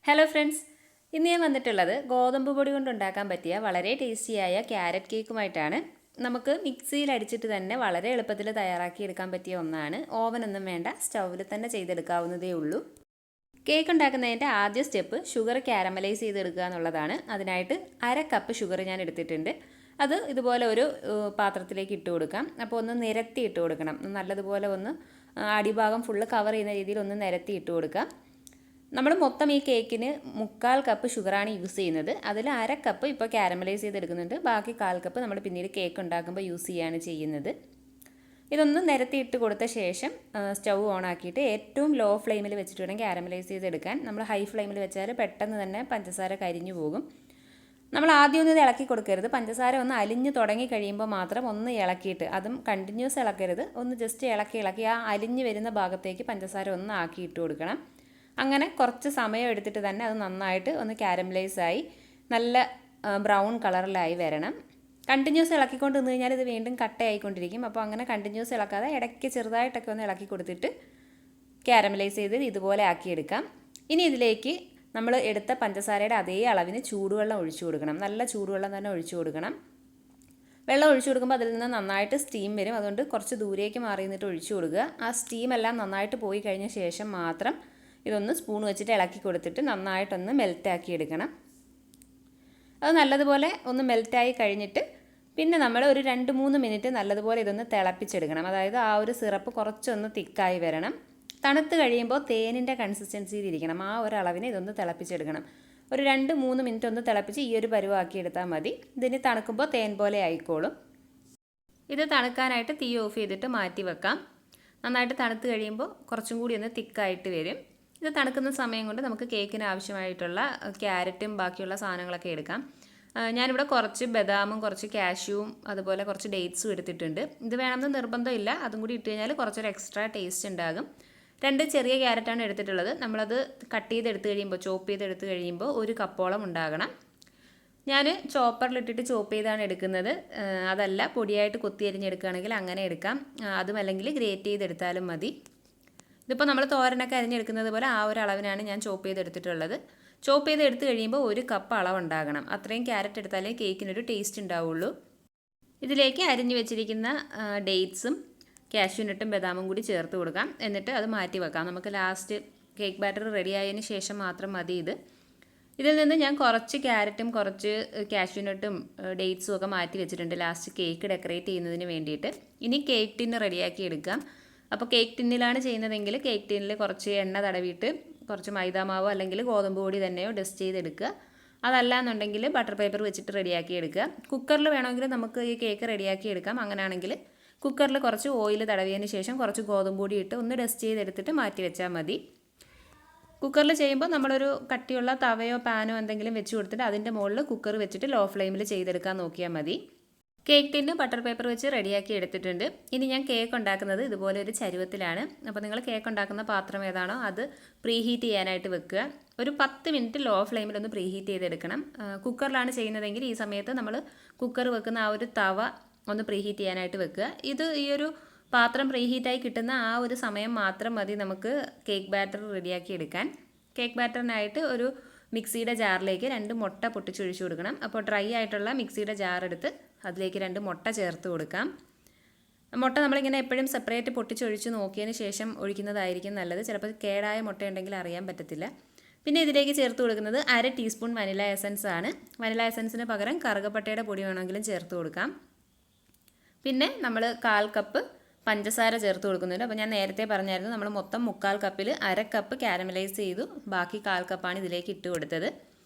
Hello friends, ഇന്ന് ഞാൻ വന്നിട്ടുള്ളത് ഗോതമ്പ് പൊടി കൊണ്ടുണ്ടാക്കാൻ പറ്റിയ വളരെ ടേസ്റ്റിയായ ക്യാരറ്റ് കേക്കുമായിട്ടാണ്. നമുക്ക് മിക്സിയിൽ അടിച്ചിട്ട് തന്നെ വളരെ എളുപ്പത്തിൽ തയ്യാറാക്കിയെടുക്കാൻ പറ്റിയ ഒന്നാണ്. ഓവനൊന്നും വേണ്ട, സ്റ്റൗവിൽ തന്നെ ചെയ്തെടുക്കാവുന്നതേ ഉള്ളൂ. കേക്ക് ഉണ്ടാക്കുന്നതിൻ്റെ ആദ്യ സ്റ്റെപ്പ് ഷുഗർ ക്യാരമലൈസ് ചെയ്തെടുക്കുക എന്നുള്ളതാണ്. അതിനായിട്ട് 1/2 കപ്പ് ഷുഗർ ഞാൻ എടുത്തിട്ടുണ്ട്. അത് ഇതുപോലെ ഒരു പാത്രത്തിലേക്ക് ഇട്ട് കൊടുക്കാം. അപ്പോൾ ഒന്ന് നിരത്തി ഇട്ട് കൊടുക്കണം. നല്ലതുപോലെ ഒന്ന് അടിഭാഗം ഫുള്ള് കവർ ചെയ്യുന്ന രീതിയിൽ ഒന്ന് നിരത്തി ഇട്ട് കൊടുക്കാം. നമ്മൾ മൊത്തം ഈ കേക്കിന് 1/4 കപ്പ് ഷുഗറാണ് യൂസ് ചെയ്യുന്നത്. അതിൽ 1/2 കപ്പ് ഇപ്പോൾ ക്യാരമലൈസ് ചെയ്തെടുക്കുന്നുണ്ട്. ബാക്കി 1/4 കപ്പ് നമ്മൾ പിന്നീട് കേക്ക് ഉണ്ടാക്കുമ്പോൾ യൂസ് ചെയ്യുകയാണ് ചെയ്യുന്നത്. ഇതൊന്ന് നിരത്തിയിട്ട് കൊടുത്ത ശേഷം സ്റ്റൗ ഓൺ ആക്കിയിട്ട് ഏറ്റവും ലോ ഫ്ലെയിമിൽ വെച്ചിട്ട് വേണം ക്യാരമലൈസ് ചെയ്തെടുക്കാൻ. നമ്മൾ ഹൈ ഫ്ലെയിമിൽ വെച്ചാൽ പെട്ടെന്ന് തന്നെ പഞ്ചസാര കരിഞ്ഞു പോകും. നമ്മൾ ആദ്യം ഒന്ന് ഇളക്കി കൊടുക്കരുത്. പഞ്ചസാര ഒന്ന് അലിഞ്ഞ് തുടങ്ങി കഴിയുമ്പോൾ മാത്രം ഒന്ന് ഇളക്കിയിട്ട്, അതും കണ്ടിന്യൂസ് ഇളക്കരുത്, ഒന്ന് ജസ്റ്റ് ഇളക്കി ആ അലിഞ്ഞ് വരുന്ന ഭാഗത്തേക്ക് പഞ്ചസാര ഒന്ന് ആക്കിയിട്ട് കൊടുക്കണം. അങ്ങനെ കുറച്ച് സമയം എടുത്തിട്ട് തന്നെ അത് നന്നായിട്ട് ഒന്ന് ക്യാരമലൈസായി നല്ല ബ്രൗൺ കളറിലായി വരണം. കണ്ടിന്യൂസ് ഇളക്കിക്കൊണ്ട് നിന്ന് കഴിഞ്ഞാൽ ഇത് വീണ്ടും കട്ടയായിക്കൊണ്ടിരിക്കും. അപ്പോൾ അങ്ങനെ കണ്ടിന്യൂസ് ഇളക്കാതെ ഇടയ്ക്ക് ചെറുതായിട്ടൊക്കെ ഒന്ന് ഇളക്കി കൊടുത്തിട്ട് ക്യാരമലൈസ് ചെയ്ത് ഇതുപോലെ ആക്കിയെടുക്കാം. ഇനി ഇതിലേക്ക് നമ്മൾ എടുത്ത പഞ്ചസാരയുടെ അതേ അളവിന് ചൂടുവെള്ളം ഒഴിച്ചു കൊടുക്കണം. നല്ല ചൂടുവെള്ളം തന്നെ ഒഴിച്ചു കൊടുക്കണം. വെള്ളം ഒഴിച്ചു കൊടുക്കുമ്പോൾ അതിൽ നിന്ന് നന്നായിട്ട് സ്റ്റീം വരും. അതുകൊണ്ട് കുറച്ച് ദൂരേക്ക് മാറി നിന്നിട്ട് ഒഴിച്ചു കൊടുക്കുക. ആ സ്റ്റീമെല്ലാം നന്നായിട്ട് പോയി കഴിഞ്ഞ ശേഷം മാത്രം ഇതൊന്ന് സ്പൂൺ വെച്ചിട്ട് ഇളക്കി കൊടുത്തിട്ട് നന്നായിട്ടൊന്ന് മെൽറ്റാക്കി എടുക്കണം. അത് നല്ലതുപോലെ ഒന്ന് മെൽറ്റായി കഴിഞ്ഞിട്ട് പിന്നെ നമ്മൾ ഒരു 2-3 മിനിറ്റ് നല്ലതുപോലെ ഇതൊന്ന് തിളപ്പിച്ചെടുക്കണം. അതായത് ആ ഒരു സിറപ്പ് കുറച്ചൊന്ന് തിക്കായി വരണം. തണുത്ത് കഴിയുമ്പോൾ തേനിൻ്റെ കൺസിസ്റ്റൻസിയിലിരിക്കണം. ആ ഒരു അളവിന് ഇതൊന്ന് തിളപ്പിച്ചെടുക്കണം. ഒരു 2-3 മിനിറ്റ് ഒന്ന് തിളപ്പിച്ച് ഈ ഒരു പരുവാക്കി എടുത്താൽ മതി. ഇതിന് തണുക്കുമ്പോൾ തേൻ പോലെ ആയിക്കോളും. ഇത് തണുക്കാനായിട്ട് തീ ഓഫ് ചെയ്തിട്ട് മാറ്റി വെക്കാം. നന്നായിട്ട് തണുത്ത് കഴിയുമ്പോൾ കുറച്ചും കൂടി ഒന്ന് തിക്കായിട്ട് വരും. ഇത് തണുക്കുന്ന സമയം കൊണ്ട് നമുക്ക് കേക്കിന് ആവശ്യമായിട്ടുള്ള ക്യാരറ്റും ബാക്കിയുള്ള സാധനങ്ങളൊക്കെ എടുക്കാം. ഞാനിവിടെ കുറച്ച് ബദാമും കുറച്ച് കാഷ്യൂവും അതുപോലെ കുറച്ച് ഡേറ്റ്സും എടുത്തിട്ടുണ്ട്. ഇത് വേണമെന്ന് നിർബന്ധമില്ല, അതും കൂടി ഇട്ട് കഴിഞ്ഞാൽ കുറച്ചൊരു എക്സ്ട്രാ ടേസ്റ്റ് ഉണ്ടാകും. 2 ചെറിയ ക്യാരറ്റാണ് എടുത്തിട്ടുള്ളത്. നമ്മളത് കട്ട് ചെയ്തെടുത്ത് കഴിയുമ്പോൾ, ചോപ്പ് ചെയ്തെടുത്ത് കഴിയുമ്പോൾ 1 കപ്പോളം ഉണ്ടാകണം. ഞാൻ ചോപ്പറിലിട്ടിട്ട് ചോപ്പ് ചെയ്താണ് എടുക്കുന്നത്. അതല്ല പൊടിയായിട്ട് കൊത്തി അരിഞ്ഞെടുക്കുകയാണെങ്കിൽ അങ്ങനെ എടുക്കാം. അതും അല്ലെങ്കിൽ ഗ്രേറ്റ് ചെയ്തെടുത്താലും മതി. ഇതിപ്പോൾ നമ്മൾ തോരനൊക്കെ അരിഞ്ഞെടുക്കുന്നത് പോലെ ആ ഒരു അളവിനാണ് ഞാൻ ചോപ്പ് ചെയ്തെടുത്തിട്ടുള്ളത്. ചോപ്പ് ചെയ്തെടുത്ത് കഴിയുമ്പോൾ 1 കപ്പ് അളവുണ്ടാകണം. അത്രയും ക്യാരറ്റ് എടുത്താലേ കേക്കിനൊരു ടേസ്റ്റ് ഉണ്ടാവുള്ളൂ. ഇതിലേക്ക് അരിഞ്ഞു വെച്ചിരിക്കുന്ന ഡേറ്റ്സും കാഷ്യൂനട്ടും ബദാമും കൂടി ചേർത്ത് കൊടുക്കാം. എന്നിട്ട് അത് മാറ്റി വെക്കാം. നമുക്ക് ലാസ്റ്റ് കേക്ക് ബാറ്റർ റെഡി ആയതിന് ശേഷം മാത്രം മതി ഇത്. ഇതിൽ നിന്ന് ഞാൻ കുറച്ച് ക്യാരറ്റും കുറച്ച് കാഷ്യൂനട്ടും ഡേറ്റ്സും ഒക്കെ മാറ്റി വെച്ചിട്ടുണ്ട് ലാസ്റ്റ് കേക്ക് ഡെക്കറേറ്റ് ചെയ്യുന്നതിന് വേണ്ടിയിട്ട്. ഇനി കേക്ക് ടിന്ന് റെഡിയാക്കി എടുക്കാം. അപ്പോൾ കേക്ക് ടിന്നിലാണ് ചെയ്യുന്നതെങ്കിൽ കേക്ക് ടിന്നിൽ കുറച്ച് എണ്ണ തടവിയിട്ട് കുറച്ച് മൈദാമാവോ അല്ലെങ്കിൽ ഗോതമ്പ് പൊടി തന്നെയോ ഡസ്റ്റ് ചെയ്തെടുക്കുക. അതല്ല എന്നുണ്ടെങ്കിൽ ബട്ടർ പേപ്പർ വെച്ചിട്ട് റെഡിയാക്കി എടുക്കുക. കുക്കറിൽ വേണമെങ്കിൽ നമുക്ക് ഈ കേക്ക് റെഡിയാക്കി എടുക്കാം. അങ്ങനെയാണെങ്കിൽ കുക്കറിൽ കുറച്ച് ഓയിൽ തടവിയതിന് ശേഷം കുറച്ച് ഗോതമ്പ് പൊടി ഇട്ട് ഒന്ന് ഡസ്റ്റ് ചെയ്തെടുത്തിട്ട് മാറ്റി വെച്ചാൽ മതി. കുക്കറിൽ ചെയ്യുമ്പോൾ നമ്മളൊരു കട്ടിയുള്ള തവയോ പാനോ എന്തെങ്കിലും വെച്ച് കൊടുത്തിട്ട് അതിൻ്റെ മുകളിൽ കുക്കർ വെച്ചിട്ട് ലോ ഫ്ലെയിമിൽ ചെയ്തെടുക്കാൻ നോക്കിയാൽ മതി. കേക്ക് ടിന്ന് ബട്ടർ പേപ്പർ വെച്ച് റെഡിയാക്കി എടുത്തിട്ടുണ്ട്. ഇനി ഞാൻ കേക്ക് ഉണ്ടാക്കുന്നത് ഇതുപോലെ ഒരു ചരുവത്തിലാണ്. അപ്പോൾ നിങ്ങൾ കേക്ക് ഉണ്ടാക്കുന്ന പാത്രം ഏതാണോ അത് പ്രീഹീറ്റ് ചെയ്യാനായിട്ട് വെക്കുക. ഒരു 10 മിനിറ്റ് ലോ ഫ്ലെയിമിലൊന്ന് പ്രീഹീറ്റ് ചെയ്തെടുക്കണം. കുക്കറിലാണ് ചെയ്യുന്നതെങ്കിൽ ഈ സമയത്ത് നമ്മൾ കുക്കർ വെക്കുന്ന ആ ഒരു തവ ഒന്ന് പ്രീഹീറ്റ് ചെയ്യാനായിട്ട് വെക്കുക. ഈ ഒരു പാത്രം പ്രീഹീറ്റായി കിട്ടുന്ന ആ ഒരു സമയം മാത്രം മതി നമുക്ക് കേക്ക് ബാറ്റർ റെഡിയാക്കി എടുക്കാൻ. കേക്ക് ബാറ്ററിനായിട്ട് ഒരു മിക്സിയുടെ ജാറിലേക്ക് 2 മുട്ട പൊട്ടിച്ചൊഴിച്ചു കൊടുക്കണം. അപ്പോൾ ഡ്രൈ ആയിട്ടുള്ള മിക്സിയുടെ ജാർ എടുത്ത് അതിലേക്ക് 2 മുട്ട ചേർത്ത് കൊടുക്കാം. മുട്ട നമ്മളിങ്ങനെ എപ്പോഴും സെപ്പറേറ്റ് പൊട്ടിച്ചൊഴിച്ച് നോക്കിയതിന് ശേഷം ഒഴിക്കുന്നതായിരിക്കും നല്ലത്. ചിലപ്പോൾ കേടായ മുട്ടയുണ്ടെങ്കിൽ അറിയാൻ പറ്റത്തില്ല. പിന്നെ ഇതിലേക്ക് ചേർത്ത് കൊടുക്കുന്നത് 1/2 ടീസ്പൂൺ വനില എസൻസ് ആണ്. വനില എസൻസിന് പകരം കറുകപ്പട്ടയുടെ പൊടി വേണമെങ്കിലും ചേർത്ത് കൊടുക്കാം. പിന്നെ നമ്മൾ 1/4 കപ്പ് പഞ്ചസാര ചേർത്ത് കൊടുക്കുന്നുണ്ട്. അപ്പോൾ ഞാൻ നേരത്തെ പറഞ്ഞായിരുന്നു നമ്മൾ മൊത്തം 1/4 കപ്പിൽ 1/2 കപ്പ് ക്യാരമലൈസ് ചെയ്തു, ബാക്കി 1/4 കപ്പാണ് ഇതിലേക്ക് ഇട്ട് കൊടുത്തത്.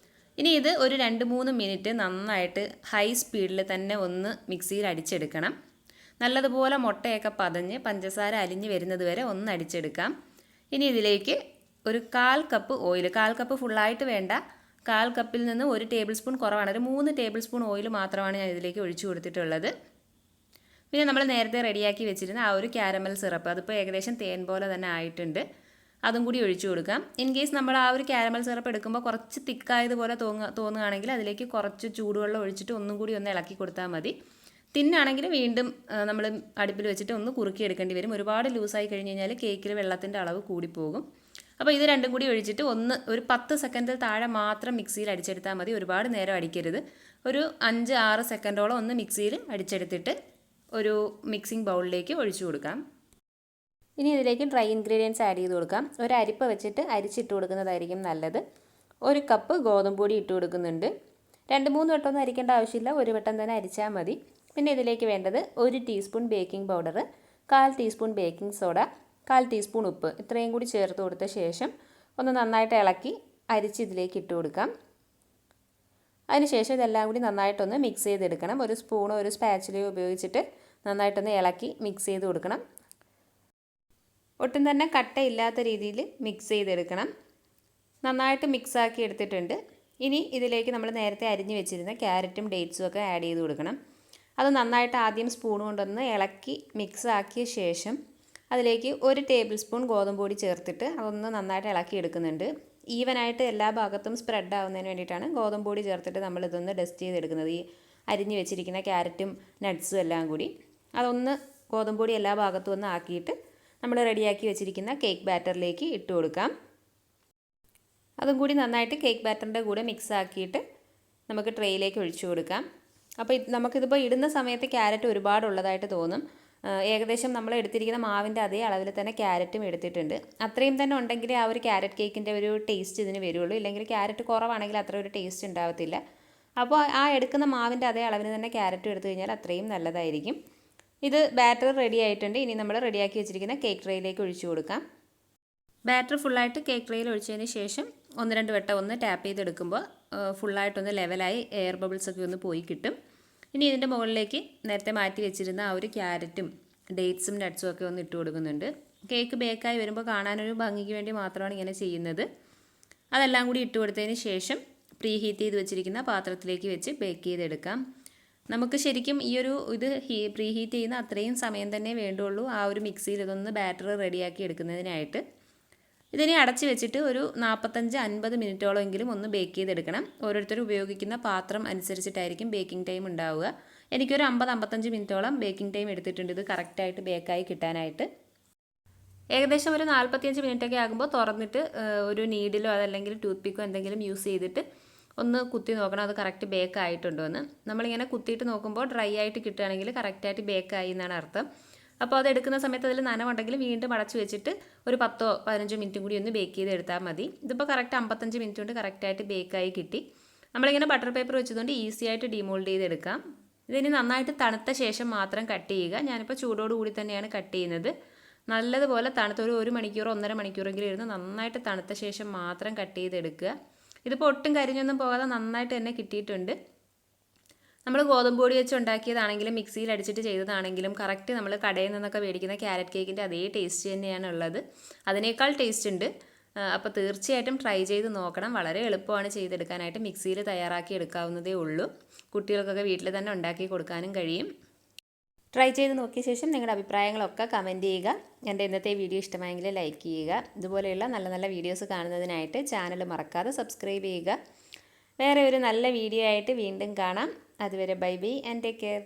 ഇനി ഇത് ഒരു 2-3 മിനിറ്റ് നന്നായിട്ട് ഹൈ സ്പീഡിൽ തന്നെ ഒന്ന് മിക്സിയിൽ അടിച്ചെടുക്കണം. നല്ലതുപോലെ മുട്ടയൊക്കെ പതഞ്ഞ് പഞ്ചസാര അലിഞ്ഞ് വരുന്നത് വരെ ഒന്ന് അടിച്ചെടുക്കാം. ഇനി ഇതിലേക്ക് ഒരു 1/4 കപ്പ് ഓയിൽ, 1/4 കപ്പ് ഫുള്ളായിട്ട് വേണ്ട, 1/4 കപ്പിൽ നിന്ന് 1 ടേബിൾ സ്പൂൺ കുറവാണ്, ഒരു 3 ടേബിൾ സ്പൂൺ ഓയിൽ മാത്രമാണ് ഞാൻ ഇതിലേക്ക് ഒഴിച്ചു കൊടുത്തിട്ടുള്ളത്. പിന്നെ നമ്മൾ നേരത്തെ റെഡിയാക്കി വെച്ചിരുന്ന ആ ഒരു ക്യാരമൽ സിറപ്പ്, അതിപ്പോൾ ഏകദേശം തേൻ പോലെ തന്നെ ആയിട്ടുണ്ട്, അതും കൂടി ഒഴിച്ചു കൊടുക്കാം. ഇൻ കേസ് നമ്മൾ ആ ഒരു ക്യാരമൽ സിറപ്പ് എടുക്കുമ്പോൾ കുറച്ച് തിക്കായതുപോലെ തോന്നുകയാണെങ്കിൽ അതിലേക്ക് കുറച്ച് ചൂടുവെള്ളം ഒഴിച്ചിട്ട് ഒന്നും കൂടി ഒന്ന് ഇളക്കി കൊടുത്താൽ മതി. തിന്നാണെങ്കിൽ വീണ്ടും നമ്മൾ അടുപ്പിൽ വെച്ചിട്ട് ഒന്ന് കുറുക്കി എടുക്കേണ്ടി വരും. ഒരുപാട് ലൂസായി കഴിഞ്ഞ് കഴിഞ്ഞാൽ കേക്കിൽ വെള്ളത്തിൻ്റെ അളവ് കൂടിപ്പോകും. അപ്പോൾ ഇത് രണ്ടും കൂടി ഒഴിച്ചിട്ട് ഒരു 10 സെക്കൻഡിൽ താഴെ മാത്രം മിക്സിയിൽ അടിച്ചെടുത്താൽ മതി. ഒരുപാട് നേരം അടിക്കരുത്. ഒരു 5-6 സെക്കൻഡോളം ഒന്ന് മിക്സിയിൽ അടിച്ചെടുത്തിട്ട് ഒരു മിക്സിംഗ് ബൗളിലേക്ക് ഒഴിച്ചു കൊടുക്കാം. ഇനി ഇതിലേക്ക് ഡ്രൈ ഇൻഗ്രീഡിയൻസ് ആഡ് ചെയ്ത് കൊടുക്കാം. ഒരു അരിപ്പ വെച്ചിട്ട് അരിച്ചിട്ട് കൊടുക്കുന്നതായിരിക്കും നല്ലത്. 1 കപ്പ് ഗോതമ്പ് പൊടി ഇട്ട് കൊടുക്കുന്നുണ്ട്. 2-3 വട്ടമൊന്നും അരിക്കേണ്ട ആവശ്യമില്ല, ഒരു വട്ടം തന്നെ അരിച്ചാൽ മതി. പിന്നെ ഇതിലേക്ക് വേണ്ടത് 1 teaspoon baking powder, 1/4 teaspoon baking soda, 1/4 teaspoon ഉപ്പ്, ഇത്രയും കൂടി ചേർത്ത് കൊടുത്ത ശേഷം ഒന്ന് നന്നായിട്ട് ഇളക്കി അരിച്ച് ഇതിലേക്ക് ഇട്ട് കൊടുക്കാം. അതിനുശേഷം ഇതെല്ലാം കൂടി നന്നായിട്ടൊന്ന് മിക്സ് ചെയ്തെടുക്കണം. ഒരു സ്പൂണോ ഒരു സ്പാച്ചിലയോ ഉപയോഗിച്ചിട്ട് നന്നായിട്ടൊന്ന് ഇളക്കി മിക്സ് ചെയ്ത് കൊടുക്കണം. ഒട്ടും തന്നെ കട്ടയില്ലാത്ത രീതിയിൽ മിക്സ് ചെയ്തെടുക്കണം. നന്നായിട്ട് മിക്സാക്കി എടുത്തിട്ടുണ്ട്. ഇനി ഇതിലേക്ക് നമ്മൾ നേരത്തെ അരിഞ്ഞു വെച്ചിരുന്ന ക്യാരറ്റും ഡേറ്റ്സും ഒക്കെ ആഡ് ചെയ്ത് കൊടുക്കണം. അത് നന്നായിട്ട് ആദ്യം സ്പൂൺ കൊണ്ടൊന്ന് ഇളക്കി മിക്സ് ആക്കിയ ശേഷം അതിലേക്ക് 1 ടേബിൾ സ്പൂൺ ഗോതമ്പ് പൊടി ചേർത്തിട്ട് അതൊന്ന് നന്നായിട്ട് ഇളക്കി എടുക്കുന്നുണ്ട്. ഈവനായിട്ട് എല്ലാ ഭാഗത്തും സ്പ്രെഡ് ആവുന്നതിന് വേണ്ടിയിട്ടാണ് ഗോതമ്പ് പൊടി ചേർത്തിട്ട് നമ്മളിതൊന്ന് ഡസ്റ്റ് ചെയ്തെടുക്കുന്നത്. ഈ അരിഞ്ഞു വെച്ചിരിക്കുന്ന ക്യാരറ്റും നട്ട്സും എല്ലാം കൂടി അതൊന്ന് ഗോതമ്പ് പൊടി എല്ലാ ഭാഗത്തും ഒന്ന് ആക്കിയിട്ട് നമ്മൾ റെഡിയാക്കി വെച്ചിരിക്കുന്ന കേക്ക് ബാറ്ററിലേക്ക് ഇട്ട് കൊടുക്കാം. അതും കൂടി നന്നായിട്ട് കേക്ക് ബാറ്ററിൻ്റെ കൂടെ മിക്സ് ആക്കിയിട്ട് നമുക്ക് ട്രേയിലേക്ക് ഒഴിച്ചു കൊടുക്കാം. അപ്പോൾ നമുക്കിതിപ്പോൾ ഇടുന്ന സമയത്ത് ക്യാരറ്റ് ഒരുപാടുള്ളതായിട്ട് തോന്നും. ഏകദേശം നമ്മൾ എടുത്തിരിക്കുന്ന മാവിൻ്റെ അതേ അളവിൽ തന്നെ ക്യാരറ്റും എടുത്തിട്ടുണ്ട്. അത്രയും തന്നെ ഉണ്ടെങ്കിൽ ആ ഒരു ക്യാരറ്റ് കേക്കിൻ്റെ ഒരു ടേസ്റ്റ് ഇതിന് വരുള്ളൂ. ഇല്ലെങ്കിൽ ക്യാരറ്റ് കുറവാണെങ്കിൽ അത്ര ഒരു ടേസ്റ്റ് ഉണ്ടാവത്തില്ല. അപ്പോൾ ആ എടുക്കുന്ന മാവിൻ്റെ അതേ അളവിന് തന്നെ ക്യാരറ്റും എടുത്തു കഴിഞ്ഞാൽ അത്രയും നല്ലതായിരിക്കും. ഇത് ബാറ്റർ റെഡി ആയിട്ടുണ്ട്. ഇനി നമ്മൾ റെഡിയാക്കി വെച്ചിരിക്കുന്ന കേക്ക് ട്രേയിലേക്ക് ഒഴിച്ചു കൊടുക്കാം. ബാറ്റർ ഫുള്ളായിട്ട് കേക്ക് ട്രേയിൽ ഒഴിച്ചതിന് ശേഷം 1-2 വട്ടം ഒന്ന് ടാപ്പ് ചെയ്തെടുക്കുമ്പോൾ ഫുള്ളായിട്ടൊന്ന് ലെവലായി എയർ ബബിൾസൊക്കെ ഒന്ന് പോയി കിട്ടും. ഇനി ഇതിൻ്റെ മുകളിലേക്ക് നേരത്തെ മാറ്റി വെച്ചിരുന്ന ആ ഒരു ക്യാരറ്റും ഡേറ്റ്സും നട്ട്സും ഒക്കെ ഒന്ന് ഇട്ട് കൊടുക്കുന്നുണ്ട്. കേക്ക് ബേക്കായി വരുമ്പോൾ കാണാനൊരു ഭംഗിക്ക് വേണ്ടി മാത്രമാണ് ഇങ്ങനെ ചെയ്യുന്നത്. അതെല്ലാം കൂടി ഇട്ട് കൊടുത്തതിന് ശേഷം പ്രീ ഹീറ്റ് ചെയ്ത് വെച്ചിരിക്കുന്ന പാത്രത്തിലേക്ക് വെച്ച് ബേക്ക് ചെയ്തെടുക്കാം. നമുക്ക് ശരിക്കും ഈ ഒരു പ്രീ ഹീറ്റ് ചെയ്യുന്ന അത്രയും സമയം തന്നെ വേണ്ടുള്ളൂ ആ ഒരു മിക്സിയിൽ ഇതൊന്ന് ബാറ്റർ റെഡിയാക്കി എടുക്കുന്നതിനായിട്ട്. ഇതിനെ അടച്ച് വെച്ചിട്ട് ഒരു 45-50 മിനിറ്റോളം എങ്കിലും ഒന്ന് ബേക്ക് ചെയ്തെടുക്കണം. ഓരോരുത്തരും ഉപയോഗിക്കുന്ന പാത്രം അനുസരിച്ചിട്ടായിരിക്കും ബേക്കിംഗ് ടൈം ഉണ്ടാവുക. എനിക്കൊരു 50-55 മിനിറ്റോളം ബേക്കിംഗ് ടൈം എടുത്തിട്ടുണ്ട് ഇത് കറക്റ്റായിട്ട് ബേക്കായി കിട്ടാനായിട്ട്. ഏകദേശം ഒരു 45 മിനിറ്റൊക്കെ ആകുമ്പോൾ തുറന്നിട്ട് ഒരു നീഡിലോ അതല്ലെങ്കിൽ ടൂത്ത് പിക്കോ എന്തെങ്കിലും യൂസ് ചെയ്തിട്ട് ഒന്ന് കുത്തി നോക്കണം അത് കറക്റ്റ് ബേക്ക് ആയിട്ടുണ്ടോ എന്ന്. നമ്മളിങ്ങനെ കുത്തിയിട്ട് നോക്കുമ്പോൾ ഡ്രൈ ആയിട്ട് കിട്ടുകയാണെങ്കിൽ കറക്റ്റായിട്ട് ബേക്കായി എന്നാണ് അർത്ഥം. അപ്പോൾ അത് എടുക്കുന്ന സമയത്ത് അതിൽ നനവുണ്ടെങ്കിൽ വീണ്ടും അടച്ചു വെച്ചിട്ട് ഒരു 10-15 മിനിറ്റും കൂടി ഒന്ന് ബേക്ക് ചെയ്ത് എടുത്താൽ മതി. ഇതിപ്പോൾ കറക്റ്റ് 55 മിനിറ്റ് കൊണ്ട് കറക്റ്റായിട്ട് ബേക്കായി കിട്ടി. നമ്മളിങ്ങനെ ബട്ടർ പേപ്പർ വെച്ചതുകൊണ്ട് ഈസി ആയിട്ട് ഡിമോൾഡ് ചെയ്തെടുക്കാം. ഇതിന് നന്നായിട്ട് തണുത്ത ശേഷം മാത്രം കട്ട് ചെയ്യുക. ഞാനിപ്പോൾ ചൂടോടുകൂടി തന്നെയാണ് കട്ട് ചെയ്യുന്നത്. നല്ലതുപോലെ തണുത്ത ഒരു 1 മണിക്കൂറോ 1.5 മണിക്കൂറെങ്കിലും ഇരുന്ന് നന്നായിട്ട് തണുത്ത ശേഷം മാത്രം കട്ട് ചെയ്തെടുക്കുക. ഇതിപ്പോൾ ഒട്ടും കരിഞ്ഞൊന്നും പോകാതെ നന്നായിട്ട് തന്നെ കിട്ടിയിട്ടുണ്ട്. നമ്മൾ ഗോതമ്പ് പൊടി വെച്ച് ഉണ്ടാക്കിയതാണെങ്കിലും മിക്സിയിൽ അടിച്ചിട്ട് ചെയ്തതാണെങ്കിലും കറക്റ്റ് നമ്മൾ കടയിൽ നിന്നൊക്കെ മേടിക്കുന്ന ക്യാരറ്റ് കേക്കിൻ്റെ അതേ ടേസ്റ്റ് തന്നെയാണ് ഉള്ളത്. അതിനേക്കാൾ ടേസ്റ്റ് ഉണ്ട്. അപ്പോൾ തീർച്ചയായിട്ടും ട്രൈ ചെയ്ത് നോക്കണം. വളരെ എളുപ്പമാണ് ചെയ്തെടുക്കാനായിട്ട്. മിക്സിയിൽ തയ്യാറാക്കി എടുക്കാവുന്നതേ ഉള്ളൂ. കുട്ടികൾക്കൊക്കെ വീട്ടിൽ തന്നെ ഉണ്ടാക്കി കൊടുക്കാനും കഴിയും. ട്രൈ ചെയ്ത് നോക്കിയ ശേഷം നിങ്ങളുടെ അഭിപ്രായങ്ങളൊക്കെ കമൻറ്റ് ചെയ്യുക. എൻ്റെ ഇന്നത്തെ വീഡിയോ ഇഷ്ടമായെങ്കിൽ ലൈക്ക് ചെയ്യുക. ഇതുപോലെയുള്ള നല്ല നല്ല വീഡിയോസ് കാണുന്നതിനായിട്ട് ചാനൽ മറക്കാതെ സബ്സ്ക്രൈബ് ചെയ്യുക. വേറെ ഒരു നല്ല വീഡിയോ ആയിട്ട് വീണ്ടും കാണാം. അതുവരെ bye bye and take care.